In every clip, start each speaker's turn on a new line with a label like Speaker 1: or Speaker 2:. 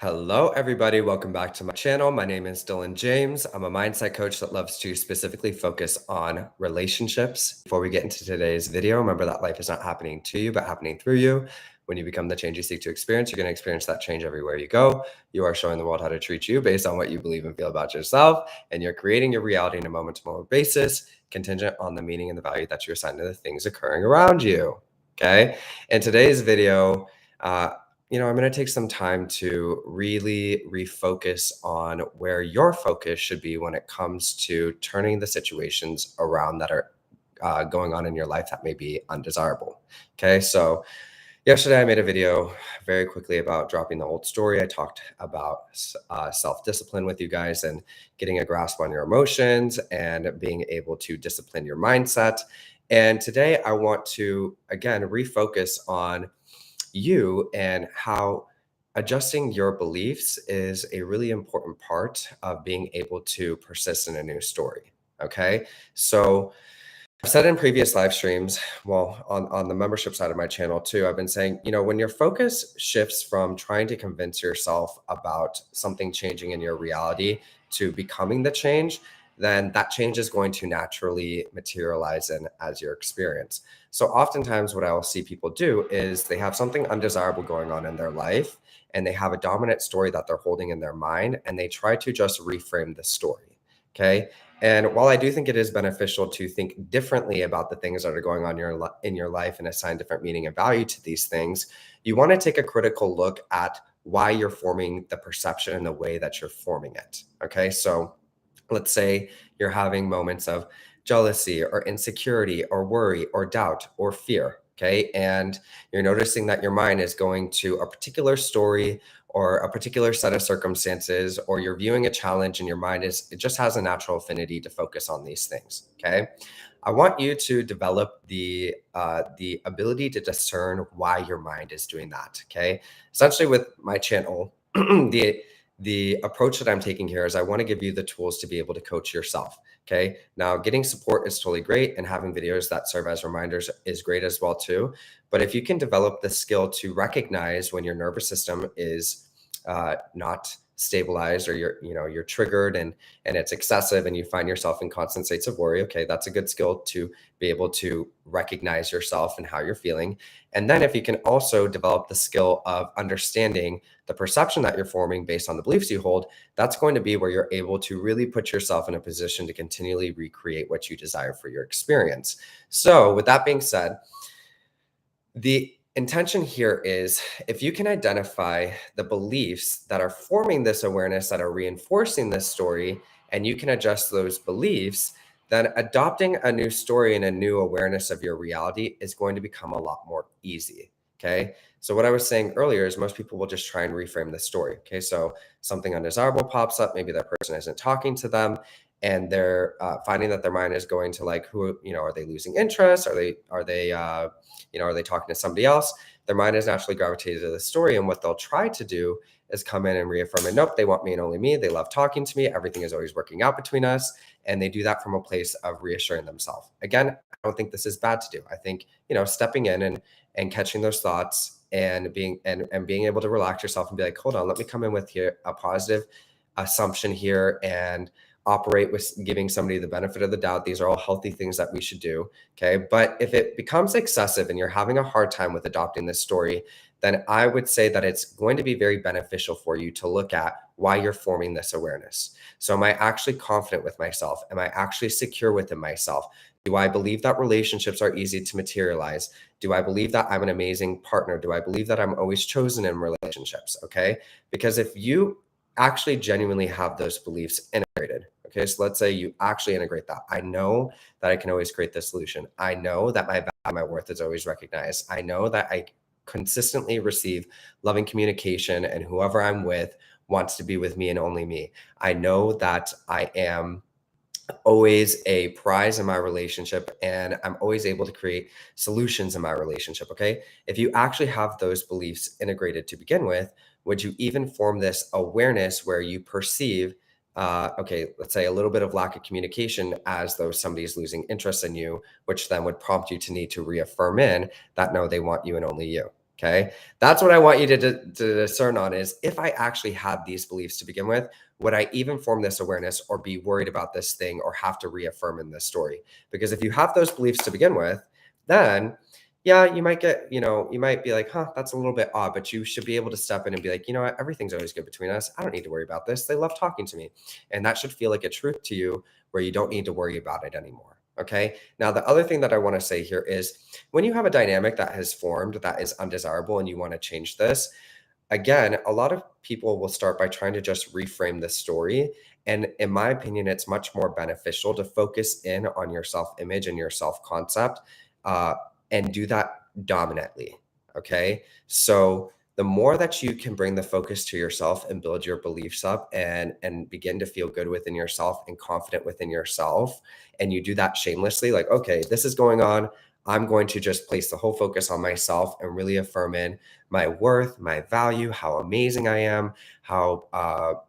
Speaker 1: Hello, everybody. Welcome back to my channel. My name is Dylan James. I'm a mindset coach that loves to specifically focus on relationships. Before we get into today's video, remember that life is not happening to you, but happening through you. When you become the change you seek to experience, you're going to experience that change everywhere you go. You are showing the world how to treat you based on what you believe and feel about yourself, and you're creating your reality on a moment-to-moment basis, contingent on the meaning and the value that you assign to the things occurring around you. Okay. In today's video, I'm going to take some time to really refocus on where your focus should be when it comes to turning the situations around that are going on in your life that may be undesirable. Okay, so yesterday I made a video very quickly about dropping the old story. I talked about self-discipline with you guys and getting a grasp on your emotions and being able to discipline your mindset. And today I want to, again, refocus on you and how adjusting your beliefs is a really important part of being able to persist in a new story. Okay. So I've said in previous live streams, well, on the membership side of my channel too, I've been saying, when your focus shifts from trying to convince yourself about something changing in your reality to becoming the change, then that change is going to naturally materialize in as your experience. So oftentimes what I will see people do is they have something undesirable going on in their life and they have a dominant story that they're holding in their mind and they try to just reframe the story. Okay. And while I do think it is beneficial to think differently about the things that are going on in your life and assign different meaning and value to these things, you want to take a critical look at why you're forming the perception and the way that you're forming it. Okay. So let's say you're having moments of jealousy or insecurity or worry or doubt or fear. Okay. And you're noticing that your mind is going to a particular story or a particular set of circumstances, or you're viewing a challenge and your mind it just has a natural affinity to focus on these things. Okay. I want you to develop the ability to discern why your mind is doing that. Okay. Essentially with my channel, the approach that I'm taking here is I want to give you the tools to be able to coach yourself. Okay. Now, getting support is totally great, and having videos that serve as reminders is great as well too. But if you can develop the skill to recognize when your nervous system is not stabilized, or you're triggered and it's excessive, and you find yourself in constant states of worry, okay, that's a good skill to be able to recognize yourself and how you're feeling. And then if you can also develop the skill of understanding the perception that you're forming based on the beliefs you hold, that's going to be where you're able to really put yourself in a position to continually recreate what you desire for your experience. So with that being said, the intention here is if you can identify the beliefs that are forming this awareness, that are reinforcing this story, and you can adjust those beliefs, then adopting a new story and a new awareness of your reality is going to become a lot more easy. Okay. So what I was saying earlier is most people will just try and reframe the story. Okay. So something undesirable pops up. Maybe that person isn't talking to them, and they're finding that their mind is going to like, who, are they losing interest? Are they talking to somebody else? Their mind is naturally gravitated to the story. And what they'll try to do is come in and reaffirm it. Nope, they want me and only me. They love talking to me. Everything is always working out between us. And they do that from a place of reassuring themselves. Again, I don't think this is bad to do. I think, stepping in and catching those thoughts and being able to relax yourself and be like, hold on, let me come in with here a positive assumption here and operate with giving somebody the benefit of the doubt. These are all healthy things that we should do. Okay. But if it becomes excessive and you're having a hard time with adopting this story, then I would say that it's going to be very beneficial for you to look at why you're forming this awareness. So am I actually confident with myself? Am I actually secure within myself? Do I believe that relationships are easy to materialize? Do I believe that I'm an amazing partner? Do I believe that I'm always chosen in relationships? Okay. Because if you actually genuinely have those beliefs integrated. Okay, so let's say you actually integrate that. I know that I can always create the solution. I know that my value, my worth is always recognized. I know that I consistently receive loving communication, and whoever I'm with wants to be with me and only me. I know that I am always a prize in my relationship, and I'm always able to create solutions in my relationship. Okay. If you actually have those beliefs integrated to begin with, would you even form this awareness where you perceive, okay, let's say a little bit of lack of communication as though somebody's losing interest in you, which then would prompt you to need to reaffirm in that no, they want you and only you. Okay. That's what I want you to discern on is if I actually had these beliefs to begin with, would I even form this awareness or be worried about this thing or have to reaffirm in this story? Because if you have those beliefs to begin with, then yeah, you might get, you might be like, huh, that's a little bit odd, but you should be able to step in and be like, you know what, everything's always good between us. I don't need to worry about this. They love talking to me. And that should feel like a truth to you where you don't need to worry about it anymore. Okay. Now, the other thing that I want to say here is when you have a dynamic that has formed that is undesirable and you want to change this, again, a lot of people will start by trying to just reframe the story. And in my opinion, it's much more beneficial to focus in on your self image and your self concept uh, and do that dominantly. Okay. So, the more that you can bring the focus to yourself and build your beliefs up and begin to feel good within yourself and confident within yourself, and you do that shamelessly, like, okay, this is going on. I'm going to just place the whole focus on myself and really affirm in my worth, my value, how amazing I am, how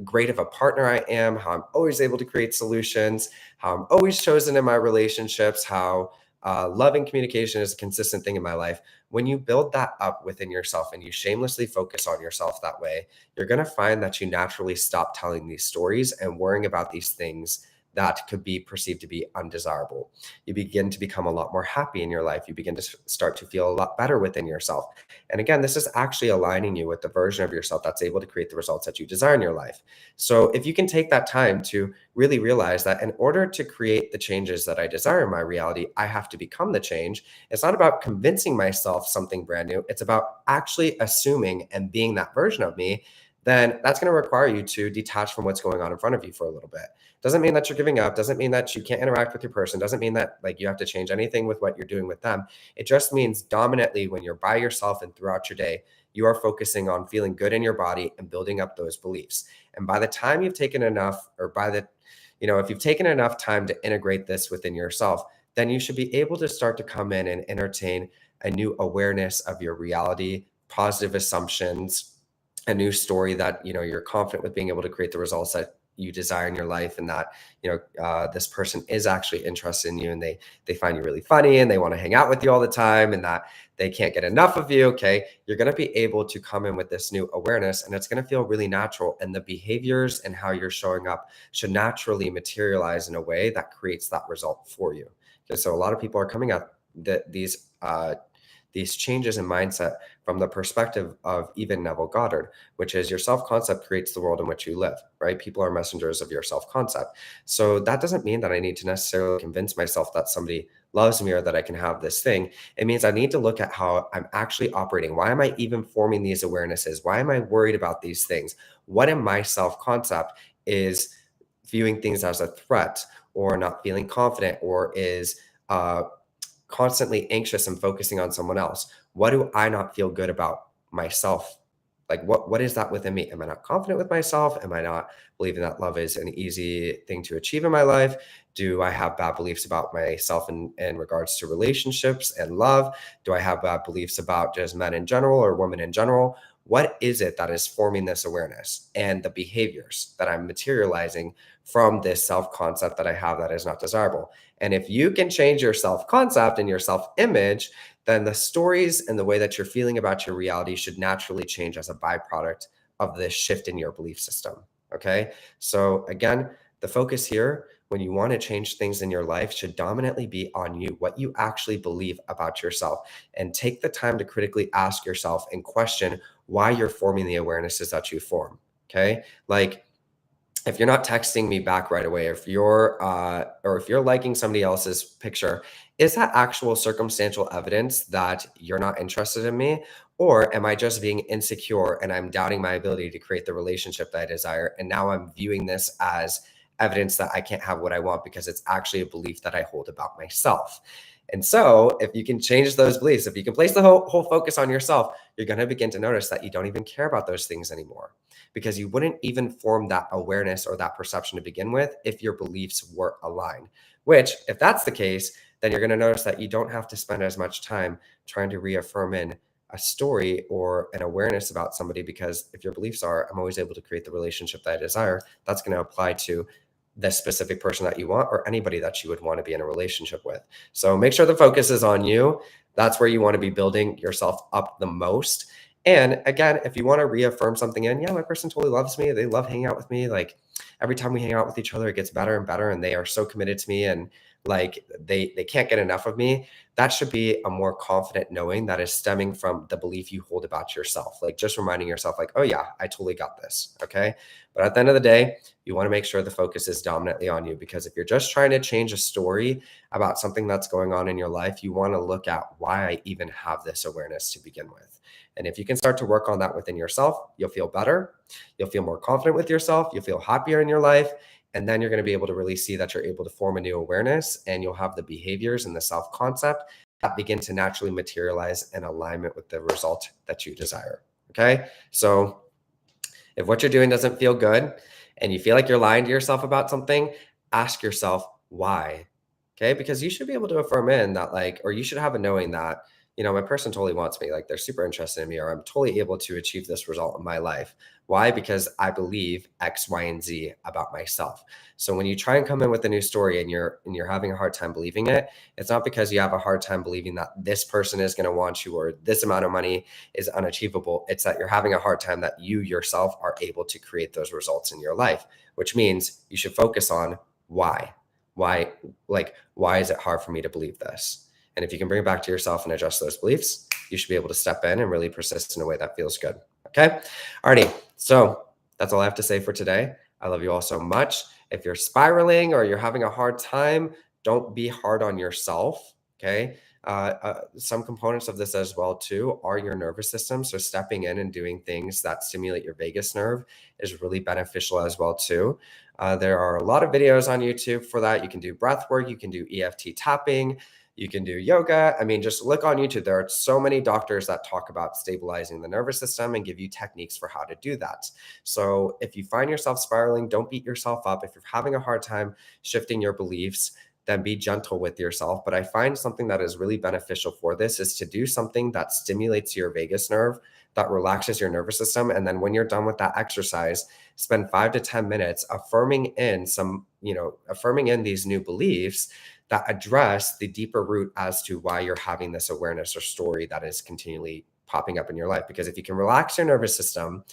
Speaker 1: great of a partner I am, how I'm always able to create solutions, how I'm always chosen in my relationships, how love and communication is a consistent thing in my life. When you build that up within yourself and you shamelessly focus on yourself that way, you're going to find that you naturally stop telling these stories and worrying about these things that could be perceived to be undesirable. You begin to become a lot more happy in your life. You begin to start to feel a lot better within yourself. And again, this is actually aligning you with the version of yourself that's able to create the results that you desire in your life. So if you can take that time to really realize that in order to create the changes that I desire in my reality, I have to become the change. It's not about convincing myself something brand new. It's about actually assuming and being that version of me. Then that's going to require you to detach from what's going on in front of you for a little bit. Doesn't mean that you're giving up, doesn't mean that you can't interact with your person, doesn't mean that like you have to change anything with what you're doing with them. It just means dominantly when you're by yourself and throughout your day, you are focusing on feeling good in your body and building up those beliefs. And by the time you've taken enough, or if you've taken enough time to integrate this within yourself, then you should be able to start to come in and entertain a new awareness of your reality, positive assumptions, a new story that you're confident with being able to create the results that you desire in your life, and that this person is actually interested in you, and they find you really funny and they want to hang out with you all the time, and that they can't get enough of you. Okay, you're going to be able to come in with this new awareness, and it's going to feel really natural, and the behaviors and how you're showing up should naturally materialize in a way that creates that result for you. Okay, so a lot of people are coming at these changes in mindset from the perspective of even Neville Goddard, which is your self-concept creates the world in which you live, right? People are messengers of your self-concept. So that doesn't mean that I need to necessarily convince myself that somebody loves me or that I can have this thing. It means I need to look at how I'm actually operating. Why am I even forming these awarenesses? Why am I worried about these things? What in my self-concept is viewing things as a threat or not feeling confident, or is constantly anxious and focusing on someone else? What do I not feel good about myself? Like what is that within me? Am I not confident with myself? Am I not believing that love is an easy thing to achieve in my life? Do I have bad beliefs about myself in regards to relationships and love? Do I have bad beliefs about just men in general or women in general? What is it that is forming this awareness and the behaviors that I'm materializing from this self-concept that I have that is not desirable? And if you can change your self-concept and your self-image, then the stories and the way that you're feeling about your reality should naturally change as a byproduct of this shift in your belief system. Okay. So again, the focus here, when you want to change things in your life, should dominantly be on you, what you actually believe about yourself, and take the time to critically ask yourself and question why you're forming the awarenesses that you form. Okay. Like, if you're not texting me back right away, if you're liking somebody else's picture, is that actual circumstantial evidence that you're not interested in me? Or am I just being insecure and I'm doubting my ability to create the relationship that I desire? And now I'm viewing this as evidence that I can't have what I want because it's actually a belief that I hold about myself. And so if you can change those beliefs, if you can place the whole focus on yourself, you're going to begin to notice that you don't even care about those things anymore, because you wouldn't even form that awareness or that perception to begin with if your beliefs were aligned. Which, if that's the case, then you're going to notice that you don't have to spend as much time trying to reaffirm in a story or an awareness about somebody, because if your beliefs are, I'm always able to create the relationship that I desire, that's going to apply to the specific person that you want or anybody that you would want to be in a relationship with. So make sure the focus is on you. That's where you want to be building yourself up the most. And again, if you want to reaffirm something in, yeah, my person totally loves me. They love hanging out with me. Like every time we hang out with each other, it gets better and better. And they are so committed to me and like they can't get enough of me. That should be a more confident knowing that is stemming from the belief you hold about yourself. Like just reminding yourself, like, oh yeah, I totally got this. Okay. But at the end of the day, you want to make sure the focus is dominantly on you, because if you're just trying to change a story about something that's going on in your life, you want to look at why I even have this awareness to begin with. And if you can start to work on that within yourself, you'll feel better. You'll feel more confident with yourself. You'll feel happier in your life. And then you're going to be able to really see that you're able to form a new awareness, and you'll have the behaviors and the self concept that begin to naturally materialize in alignment with the result that you desire. Okay. So if what you're doing doesn't feel good and you feel like you're lying to yourself about something, ask yourself why. Okay. Because you should be able to affirm in that, like, or you should have a knowing that, my person totally wants me, like they're super interested in me, or I'm totally able to achieve this result in my life. Why? Because I believe X, Y, and Z about myself. So when you try and come in with a new story and you're having a hard time believing it, it's not because you have a hard time believing that this person is going to want you or this amount of money is unachievable. It's that you're having a hard time that you yourself are able to create those results in your life, which means you should focus on why. Why is it hard for me to believe this? And if you can bring it back to yourself and adjust those beliefs, you should be able to step in and really persist in a way that feels good. Okay. Alrighty. So that's all I have to say for today. I love you all so much. If you're spiraling or you're having a hard time, don't be hard on yourself. Okay. Some components of this as well too are your nervous system. So stepping in and doing things that stimulate your vagus nerve is really beneficial as well too. There are a lot of videos on YouTube for that. You can do breath work. You can do EFT tapping. You can do yoga. I mean, just look on YouTube. There are so many doctors that talk about stabilizing the nervous system and give you techniques for how to do that. So if you find yourself spiraling, don't beat yourself up. If you're having a hard time shifting your beliefs, then be gentle with yourself. But I find something that is really beneficial for this is to do something that stimulates your vagus nerve, that relaxes your nervous system. And then when you're done with that exercise, spend 5 to 10 minutes affirming in these new beliefs that address the deeper root as to why you're having this awareness or story that is continually popping up in your life. Because if you can relax your nervous system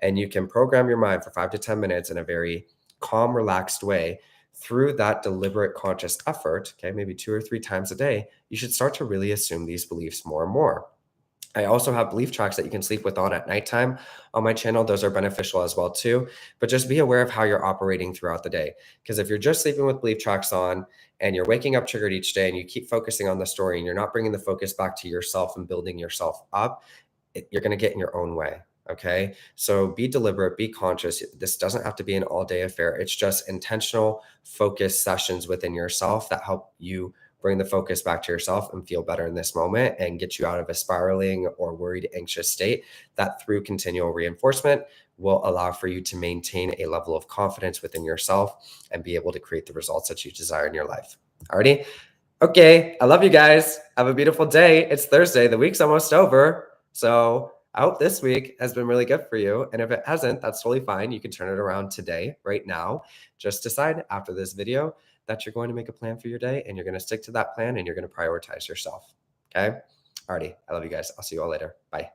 Speaker 1: and you can program your mind for 5 to 10 minutes in a very calm, relaxed way through that deliberate conscious effort, okay, maybe 2 or 3 times a day, you should start to really assume these beliefs more and more. I also have belief tracks that you can sleep with on at nighttime on my channel. Those are beneficial as well too. But just be aware of how you're operating throughout the day. Because if you're just sleeping with belief tracks on and you're waking up triggered each day and you keep focusing on the story and you're not bringing the focus back to yourself and building yourself up, you're going to get in your own way. Okay. So be deliberate, be conscious. This doesn't have to be an all day affair. It's just intentional focus sessions within yourself that help you bring the focus back to yourself and feel better in this moment and get you out of a spiraling or worried, anxious state that through continual reinforcement will allow for you to maintain a level of confidence within yourself and be able to create the results that you desire in your life. Alrighty. Okay. I love you guys. Have a beautiful day. It's Thursday. The week's almost over. So I hope this week has been really good for you. And if it hasn't, that's totally fine. You can turn it around today, right now. Just decide after this video that you're going to make a plan for your day and you're going to stick to that plan and you're going to prioritize yourself. Okay. Alrighty. I love you guys. I'll see you all later. Bye.